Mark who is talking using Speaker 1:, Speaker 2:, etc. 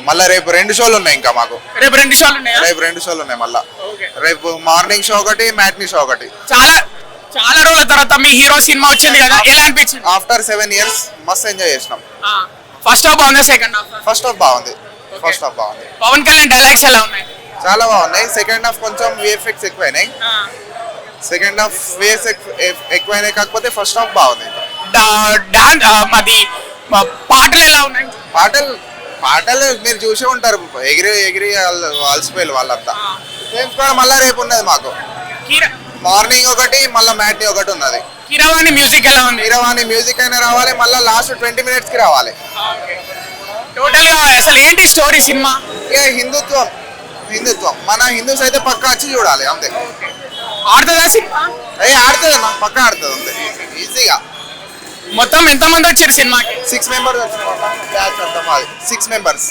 Speaker 1: మళ్ళీ రేపు 2 షోలు ఉన్నాయి ఇంకా మాకు.
Speaker 2: రేపు 2 షోలు ఉన్నాయా?
Speaker 1: రేపు 2 షోలు ఉన్నాయి మళ్ళా. రేపు మార్నింగ్ షో ఒకటి, మ్యాట్నీ షో ఒకటి.
Speaker 2: చాలా చాలా రోజుల తర్వాత మీ హీరో సినిమా వచ్చింది కదా, ఎలా అనిపించింది?
Speaker 1: ఆఫ్టర్ 7 years మస్తు ఎంజాయ్ చేసినాం.
Speaker 2: ఫస్ట్ హాఫ్ బాగుందా, సెకండ్ హాఫ్?
Speaker 1: ఫస్ట్ హాఫ్ బాగుంది. ఫస్ట్ హాఫ్ బాగుంది.
Speaker 2: పవన్ కళ్యాణ్ డైలాగ్స్ ఎలా ఉన్నాయి?
Speaker 1: చాలా బాగున్నాయి. సెకండ్ హాఫ్ కొంచెం విఎఫ్ఎక్స్ ఎక్కువైనాయి. సెకండ్ హాఫ్ వేస్ ఎక్కువైనాయి, కాకపోతే ఫస్ట్ హాఫ్ బాగుంది.
Speaker 2: అది పాటలు ఎలా ఉన్నాయి?
Speaker 1: పాటలు మీరు చూసే ఉంటారు, ఎగిరి ఎగిరి అలసిపోయారు వాళ్ళంతా. మళ్ళా రేపు ఉన్నది మాకు మార్నింగ్ ఒకటి, మళ్ళీ మ్యాట్నీ ఒకటి ఉన్నది.
Speaker 2: కీరవాణి మ్యూజిక్ ఎలా ఉంది?
Speaker 1: కీరవాణి మ్యూజిక్ అయినా రావాలి, మళ్ళీ లాస్ట్ 20 minutes కి రావాలి.
Speaker 2: టోటల్ గా అసలు ఏంటి స్టోరీ సినిమా?
Speaker 1: ఇక హిందుత్వం మన హిందూస్ అయితే పక్కా వచ్చి చూడాలి అంతే.
Speaker 2: ఆడుతుందా సినిమా?
Speaker 1: ఆడుతుంది అన్న, పక్కా ఆడుతుంది అంతే ఈజీగా.
Speaker 2: మొత్తం ఎంత మంది వచ్చారు సినిమాకి?
Speaker 1: 6 members వచ్చిన 6 members.